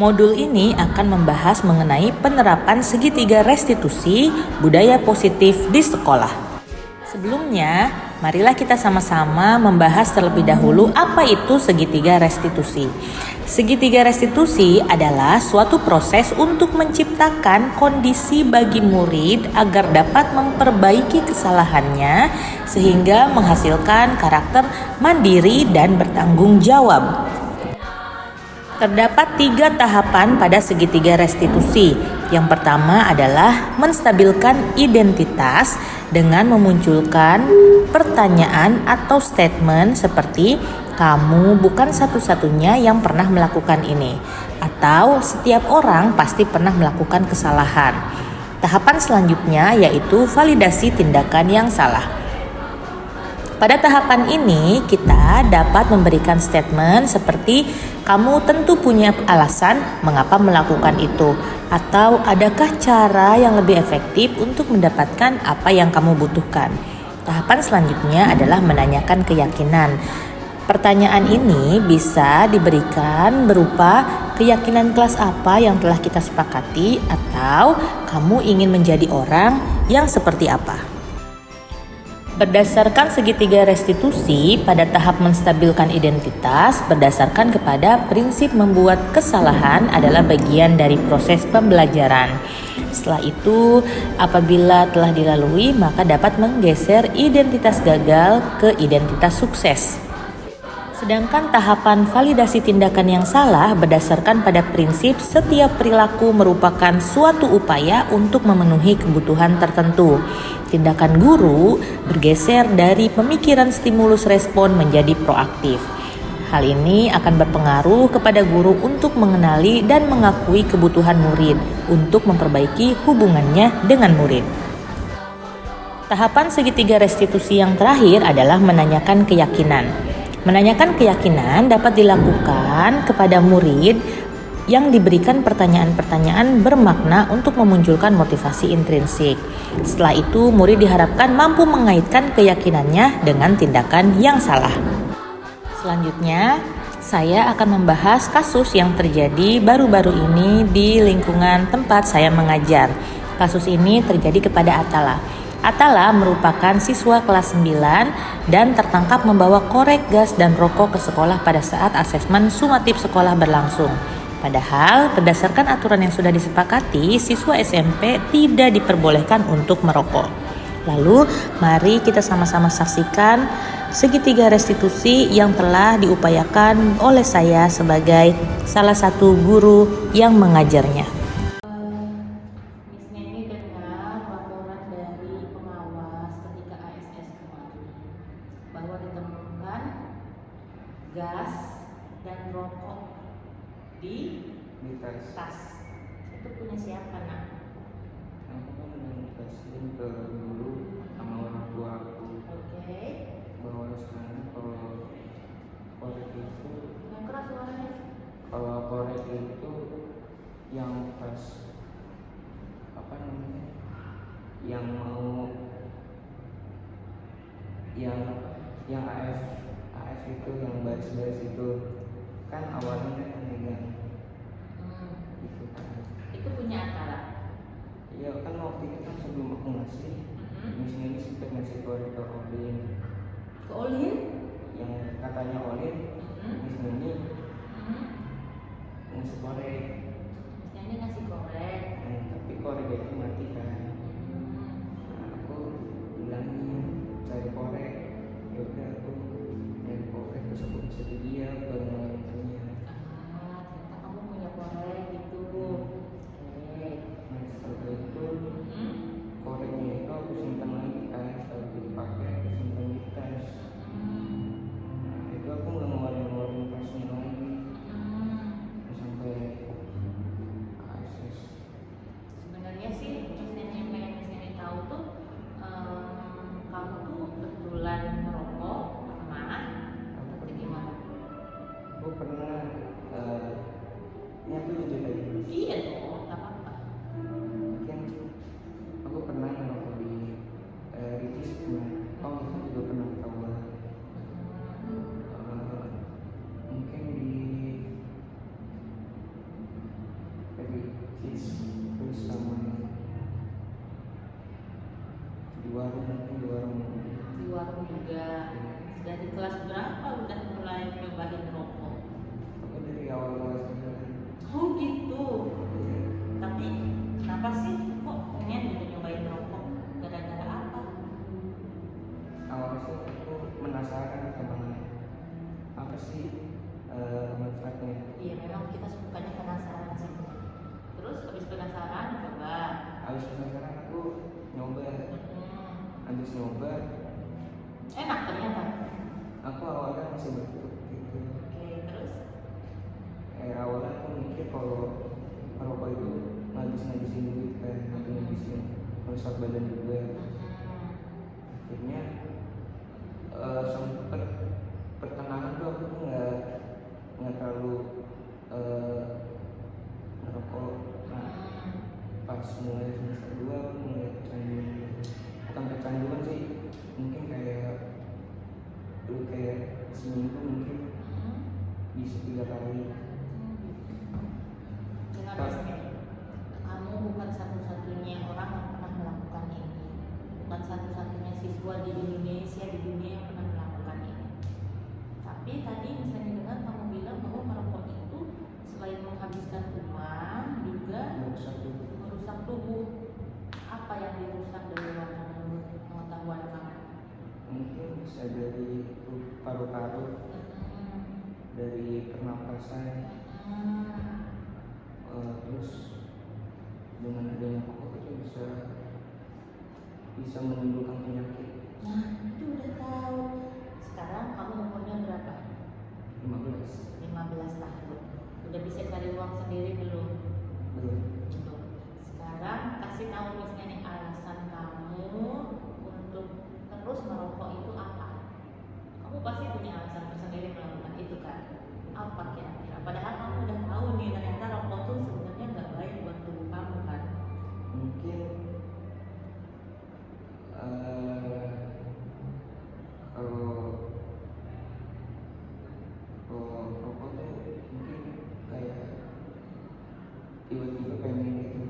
Modul ini akan membahas mengenai penerapan segitiga restitusi budaya positif di sekolah. Sebelumnya, marilah kita sama-sama membahas terlebih dahulu apa itu segitiga restitusi. Segitiga restitusi adalah suatu proses untuk menciptakan kondisi bagi murid agar dapat memperbaiki kesalahannya sehingga menghasilkan karakter mandiri dan bertanggung jawab. Terdapat 3 tahapan pada segitiga restitusi. Yang pertama adalah menstabilkan identitas dengan memunculkan pertanyaan atau statement seperti kamu bukan satu-satunya yang pernah melakukan ini, atau setiap orang pasti pernah melakukan kesalahan. Tahapan selanjutnya yaitu validasi tindakan yang salah. Pada tahapan ini, kita dapat memberikan statement seperti kamu tentu punya alasan mengapa melakukan itu, atau adakah cara yang lebih efektif untuk mendapatkan apa yang kamu butuhkan. Tahapan selanjutnya adalah menanyakan keyakinan. Pertanyaan ini bisa diberikan berupa keyakinan kelas apa yang telah kita sepakati, atau kamu ingin menjadi orang yang seperti apa. Berdasarkan segitiga restitusi, pada tahap menstabilkan identitas berdasarkan kepada prinsip membuat kesalahan adalah bagian dari proses pembelajaran. Setelah itu, apabila telah dilalui, maka dapat menggeser identitas gagal ke identitas sukses. Sedangkan tahapan validasi tindakan yang salah berdasarkan pada prinsip setiap perilaku merupakan suatu upaya untuk memenuhi kebutuhan tertentu. Tindakan guru bergeser dari pemikiran stimulus respon menjadi proaktif. Hal ini akan berpengaruh kepada guru untuk mengenali dan mengakui kebutuhan murid untuk memperbaiki hubungannya dengan murid. Tahapan segitiga restitusi yang terakhir adalah menanyakan keyakinan. Menanyakan keyakinan dapat dilakukan kepada murid yang diberikan pertanyaan-pertanyaan bermakna untuk memunculkan motivasi intrinsik. Setelah itu, murid diharapkan mampu mengaitkan keyakinannya dengan tindakan yang salah. Selanjutnya, saya akan membahas kasus yang terjadi baru-baru ini di lingkungan tempat saya mengajar. Kasus ini terjadi kepada Atala. Atala merupakan siswa kelas 9 dan tertangkap membawa korek gas dan rokok ke sekolah pada saat asesmen sumatif sekolah berlangsung. Padahal berdasarkan aturan yang sudah disepakati, siswa SMP tidak diperbolehkan untuk merokok. Lalu mari kita sama-sama saksikan segitiga restitusi yang telah diupayakan oleh saya sebagai salah satu guru yang mengajarnya. Bahwa ditemukan gas dan rokok di tas. Itu punya siapa, nak? Aku kan menjelaskan ke guru sama orang tua aku. Oke. Bahwa sebenarnya kalau korek itu, Yang keras suaranya. kalau korek itu yang pas apa namanya, yang mau yang AF itu, yang baris-baris itu kan awalnya kan memegang gitu kan. Itu punya Atala. Iya kan, waktu itu kan sebelum aku ngasih misalnya ini sempat ngasih korek ke Olin. Ke Olin? Yang katanya Olin misalnya ini ngasih korek. Misalnya ini ngasih korek. Tapi korek itu mati kan. Nah, aku bilangin cari korek. Ya udah, aku nyari korek terus aku bisa ke dia baru orang tuanya. Ternyata kamu punya korek gitu. Oke. Nah setelah itu koreknya itu aku simpan lagi kan, setelah itu dipakai aku simpan di tas. Nah itu aku nggak ngeluarin tasnya lagi. Sampai terus sama di warung, mungkin di warung. Di warung juga. Dari kelas berapa udah mulai nyobain rokok? Aku dari awal kelas 9. Oh gitu. Tapi kenapa sih kok pengen gitu nyobain rokok? Gara-gara apa? Awal sih aku penasaran sama apa sih manfaatnya. Iya memang kita sukanya penasaran sih. Terus habis penasaran coba. Habis penasaran aku nyoba. Habis nyoba Enak ternyata. aku awalnya masih batuk gitu. Oke terus? Awalnya aku mikir kalau rokok itu ngabisin duit kan, ngabisin merusak badan juga. Akhirnya sempet pertengahan tuh aku tuh nggak terlalu ngerokok. Nah pas mulai semester 2 aku mulai kecanduan, bukan kecanduan sih, mungkin kayak seminggu mungkin bisa 3 kali. Dengan resmi, kamu bukan satu-satunya orang yang pernah melakukan ini, bukan satu-satunya siswa di Indonesia, di dunia yang pernah melakukan ini. Tapi tadi misalnya dengar kamu bilang bahwa merokok itu selain menghabiskan uang juga merusak tubuh. Apa yang dirusak dari rokok menurut pengetahuan kamu? Mungkin bisa dari paru-paru, dari pernapasan. Terus dengan adanya rokok itu bisa menimbulkan penyakit. Nah itu udah tahu. Sekarang kamu umurnya berapa? 15. 15 tahun. Udah bisa cari uang sendiri belum? Belum. Belum. Sekarang kasih tahu misalnya nih alasan kamu untuk terus merokok itu apa? Kamu pasti punya alasan tersendiri melakukan itu kan? Apa kira-kira? Padahal kamu udah tahu nih ternyata rokok tuh sebenarnya nggak baik buat tubuh kamu kan? Mungkin kalau rokok tuh mungkin kayak tiba-tiba pengen gitu.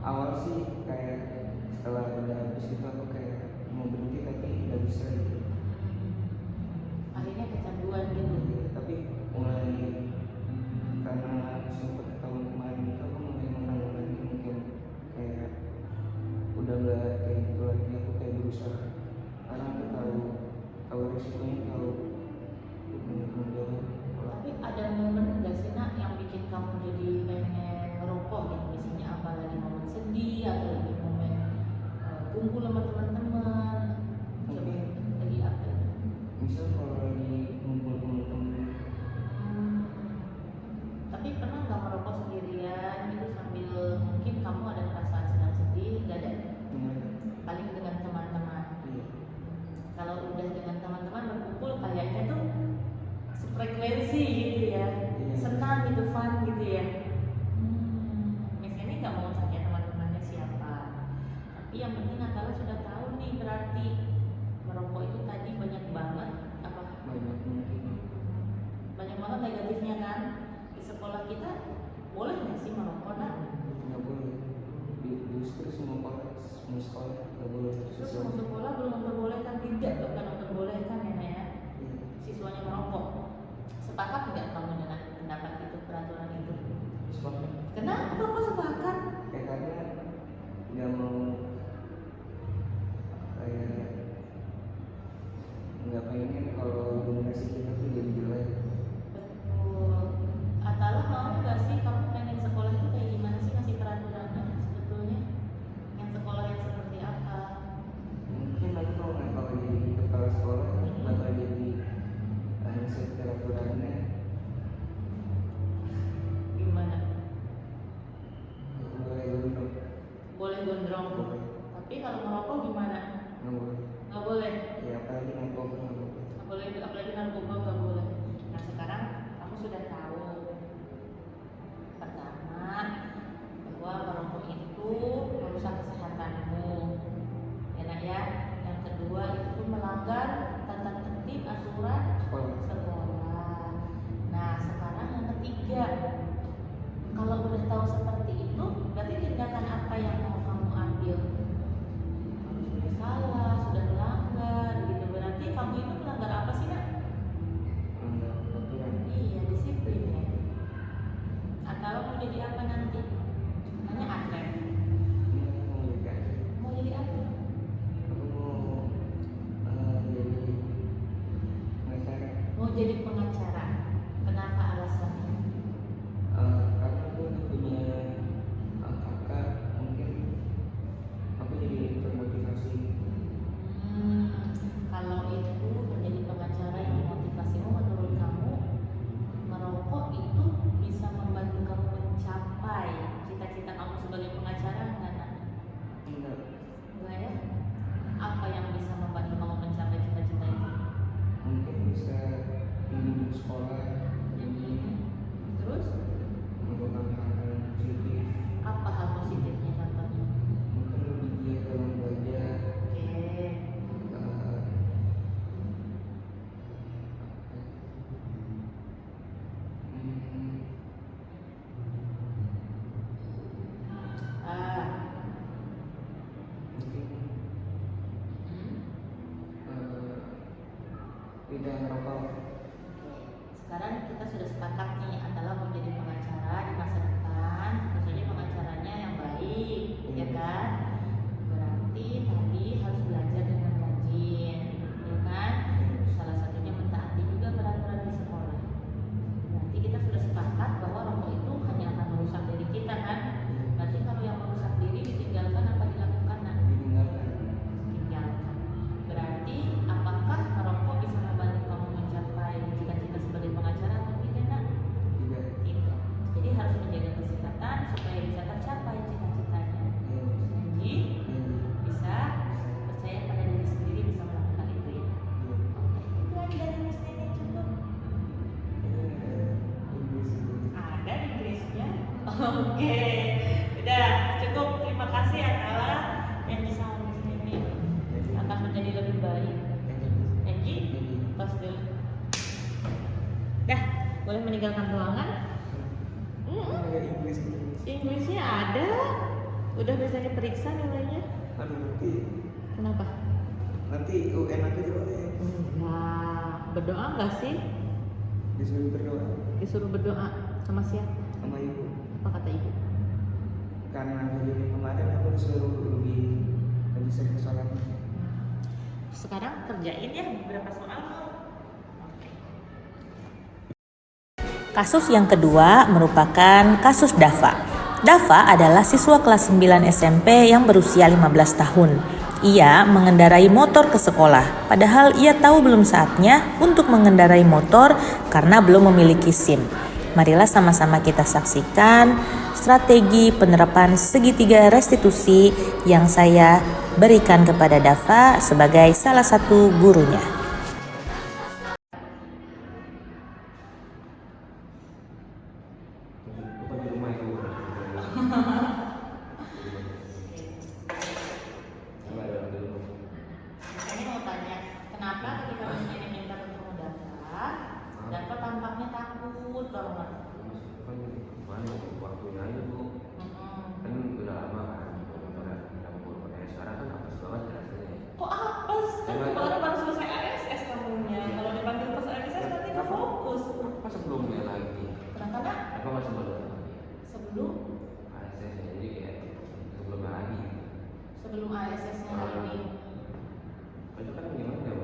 Awal sih kayak setelah udah habis itu aku kayak mau berhenti tapi nggak bisa gitu. Akhirnya kecanduan gitu. Tapi mulai karena sempat tahun kemarin itu aku mulai mengurangi, mungkin kayak udah nggak kayak gitu lagi. Aku kayak berusaha karena aku tahu risikonya, tahu menjauh. Tapi ada momen nggak sih nak yang bikin kamu jadi pengen ngerokok gitu? Misalnya apa lagi momen sedih atau lagi momen kumpul sama teman-teman? Coba lagi apa itu? Misal kalau lagi ngumpul teman-teman. Tapi pernah nggak merokok sendirian gitu sambil mungkin kamu ada perasaan sedang sedih? Nggak ada? Paling dengan teman-teman. Iya. Kalau udah dengan teman-teman berkumpul kayaknya tuh sefrekuensi gitu ya, Iya. senang gitu, fun gitu ya. Misalnya nggak mau tanya teman-temannya siapa, tapi yang penting adalah sudah tahu nih berarti merokok itu tadi banyak banget apa? Banyak banget negatifnya kan. Di sekolah kita boleh nggak sih merokok nak? Nggak boleh. Justru semua sekolah nggak boleh. Terus semua sekolah belum memperbolehkan, tidak bahkan memperbolehkan ya nak ya. Iya. Siswanya merokok. Sepakat nggak kamu dengan pendapat itu, peraturan itu? Sepakat. Kenapa kok sepakat? Karena nggak mau kayak nggak pengen kalau generasi kita tuh jadi jelek. Betul. Atala mau nggak sih kamu pengen sekolah itu kayak gimana sih, ngasih peraturannya sebetulnya? Yang sekolah yang seperti apa? Mungkin nanti kalau jadi kepala sekolah bakal jadi peraturannya Gimana? boleh gondrong. Boleh gondrong. Boleh. Tapi kalau merokok gimana? Nggak boleh. Nggak boleh. Ya apalagi narkoba nggak boleh. Nggak boleh, apalagi narkoba nggak boleh. Nah sekarang kamu sudah tahu. Pertama, bahwa merokok itu merusak kesehatanmu. Ya nak ya. Yang kedua itu pun melanggar tata tertib aturan sekolah. Nah sekarang yang ketiga, kalau udah tahu seperti Oke, udah cukup. Terima kasih Akala yang bisa ini akan menjadi lebih baik. Enji, pas dulu. Dah, boleh meninggalkan ruangan. Kayak Inggris gitu. Inggrisnya ada, udah bisa diperiksa nilainya. Aduh nanti Kenapa? UN aku jelek. Enggak, berdoa nggak sih? Disuruh berdoa Disuruh berdoa sama siapa? sama ibu. Apa kata ibu? Karena kejadian kemarin aku disuruh lebih sering sholat. Sekarang kerjain ya beberapa soal. Kasus yang kedua merupakan kasus Dava. Dava adalah siswa kelas 9 SMP yang berusia 15 tahun. Ia mengendarai motor ke sekolah, padahal ia tahu belum saatnya untuk mengendarai motor karena belum memiliki SIM. Marilah sama-sama kita saksikan strategi penerapan segitiga restitusi yang saya berikan kepada Dava sebagai salah satu gurunya. Bukan di rumah itu. Saya mau tanya, kenapa ketika ini minta ketemu Dava tampaknya takut banget. Kan kemarin waktunya aja bu, kan udah lama kan motornya sekarang kan apes banget rasanya. Kok apes? Kan kemarin baru selesai ASS kamunya. Kalau dipanggil pas ASS nanti nggak fokus. Apa sebelumnya lagi? Kenapa? Apa masih belum? Sebelum ASS jadi kayak sebelumnya lagi. sebelum ASS-nya lagi. Itu kan gimana ya bu?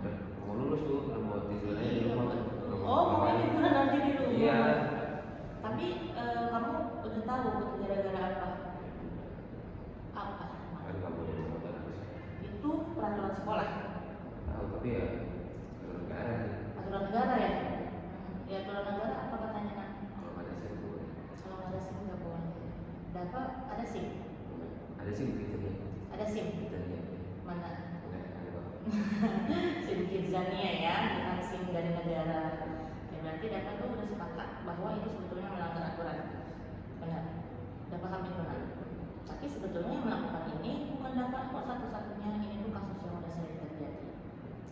Udah mau lulus tuh, udah mau tidur aja di rumah. Oh, mau liburan nanti di rumah. Iya. Tapi kamu udah tahu gara-gara apa? Apa? Kan nggak boleh bawa motor habis. Itu peraturan sekolah. Tahu tapi ya negara sih. Aturan negara ya? Ya aturan negara apa katanya nak? Kalau ada SIM boleh. Kalau nggak ada SIM nggak boleh. Dava ada SIM? Ada SIM kriteria. Ada SIM? Kriteria. Mana? Enggak ada bang. SIM Kidzania ya, bukan SIM dari negara. Ya berarti Dava tuh udah sepakat bahwa itu sebetulnya melanggar aturan. Benar. Udah paham itu kan? Tapi sebetulnya yang melakukan ini bukan Dava kok satu-satunya, ini tuh kasus yang udah sering terjadi.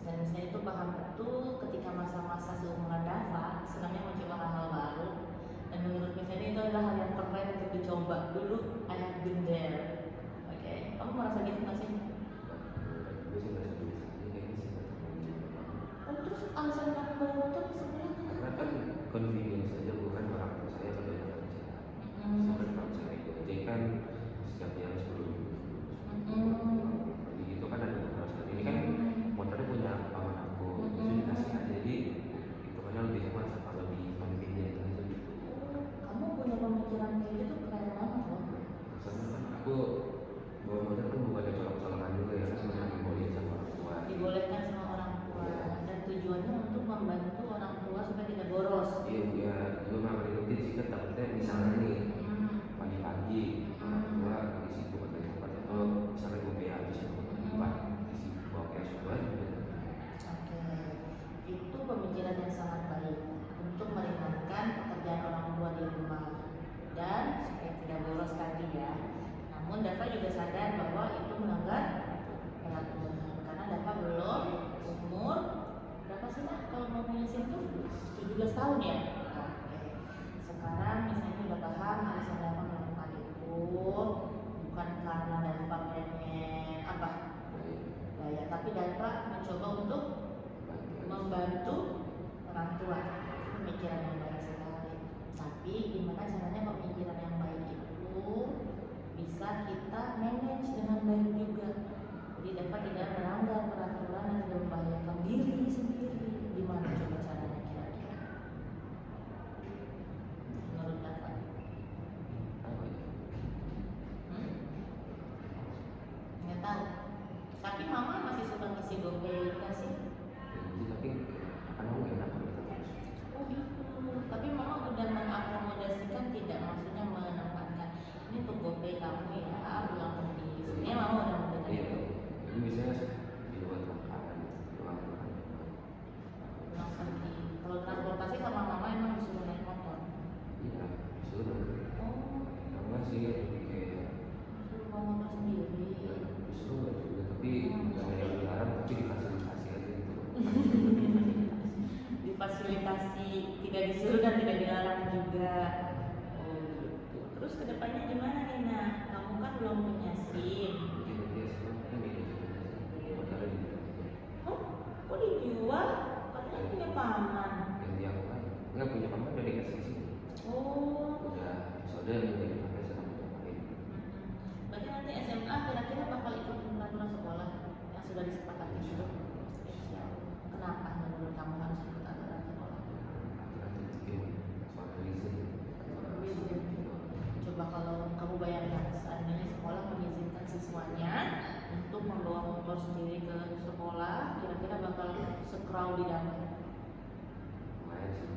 Dan saya itu paham betul ketika masa-masa seumuran Dava senangnya mencoba hal-hal baru. Dan menurut misalnya itu adalah hal yang keren untuk dicoba dulu. I have been there. Oke, kamu merasa gitu nggak sih? Gue sih merasa biasa aja kayaknya sih. Oh, terus alasan kamu bawa motor sebenarnya Karena kan convenience aja bukan orang tua saya kalau yang kerja. Sebenarnya kalau saya ikut aja kan setiap jam 10. Jadi gitu kan ada beberapa ini kan motornya punya paman aku, terus dikasih aja jadi itu kan lebih hemat sama lebih convenient aja gitu. kamu punya pemikiran kayak gitu keren banget loh. Soalnya kan aku bawa motor kan bukannya colok-colokan juga ya, kan memang dibolehin sama orang tua. Dibolehkan sama orang tua dan tujuannya untuk membantu orang tua siswanya untuk membawa motor sendiri ke sekolah, kira-kira bakal se-crowded apa? lumayan sih.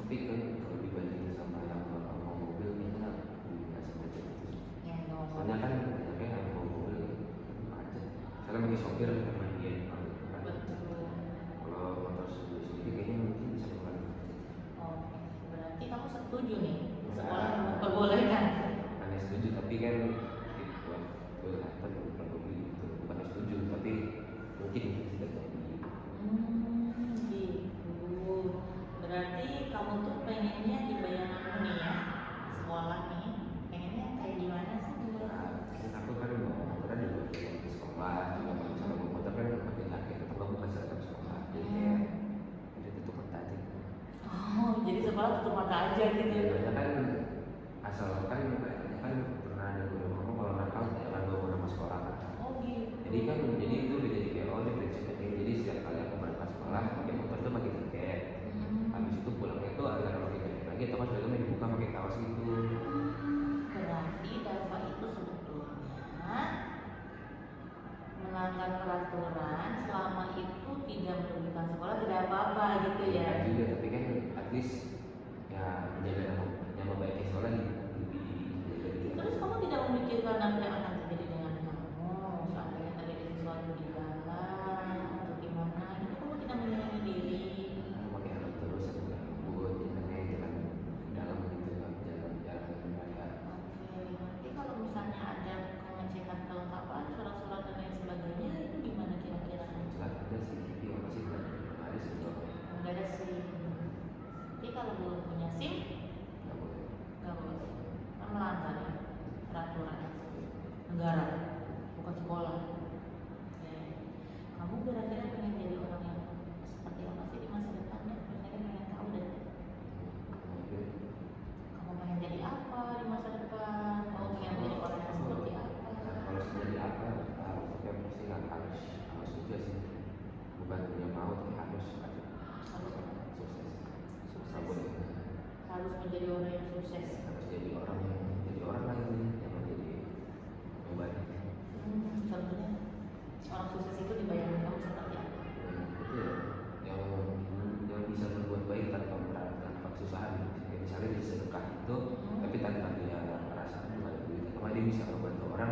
Tapi kan kalau dibandingin sama yang mau mobil kayaknya lebih biasa macet gitu sih. Ya, dong. Soalnya kan banyaknya yang mau mobil macet. Soalnya bagi sopir memang dia kan. Betul. Kalau motor sendiri kayaknya mungkin bisa mengurangi macet. Oh, berarti kamu setuju nih Nah. sekolah memperbolehkan? Bukannya setuju tapi kan itu kelihatan bukan mobil gitu. Bukannya setuju tapi mungkin tidak jadi. Gitu. Berarti kamu tuh pengennya di bayanganmu nih ya, sekolah nih, pengennya kayak gimana sih menurut? Nah, kan aku kan bawa motor juga di sekolah juga kalau misalnya bawa motor kan pakai jaket atau nggak bukan seragam sekolah jadi kayak udah tutup mata aja gitu. Oh, jadi sekolah tutup mata aja gitu. Ya banyak kan asalkan kayaknya kan pernah ada guru ngomong kalau nakal jangan bawa nama sekolah kan. Oh gitu. Jadi itu udah jadi kayak oh ini prinsipnya kayak jadi setiap kali aku berangkat sekolah pakai motor tuh pakai jaket. Habis itu pulangnya tuh agak pakai jaket lagi atau pas dalamnya dibuka pakai kaos gitu. Berarti Dava itu sebetulnya melanggar peraturan selama itu tidak merugikan sekolah tidak apa-apa gitu ya. Ya juga tapi kan at least ya menjaga nama baiknya sekolah lebih dijaga gitu. Terus kamu tidak memikirkan apa yang akan terjadi dengan kamu seandainya terjadi sesuatu di jalan atau gimana itu kamu tidak menyayangi diri. Pakai helm terus atau nggak buat jalannya jalan dalam gitu nggak jalan yang raya. Oke, nanti kalau misalnya ada pengecekan kelengkapan, surat-surat dan lain sebagainya itu gimana kira-kira? Jelas ada sih tapi apa sih nggak ada sih kalau Enggak ada SIM. Jadi kalau belum punya SIM, nggak boleh. nggak boleh. Kan melanggar ya peraturan negara, bukan sekolah. Oke. Kamu kira-kira pengen jadi orang yang seperti apa sih di masa depannya? Misalnya pengen tahu deh. Mobil Kamu pengen jadi apa di masa depan? Kamu pengen jadi orang yang seperti apa? kalau jadi apa tahu tapi pasti nggak harus juga sih bukan yang mau tapi harus sukses nggak boleh Harus menjadi orang yang sukses. harus jadi orang lain yang menjadi yang baik. Contohnya orang sukses itu di bayangan kamu seperti apa? Itu ya yang bisa berbuat baik tanpa kesusahan. Ya, misalnya dia sedekah itu tapi tanpa dia merasa nggak ada duit atau nggak dia bisa membantu orang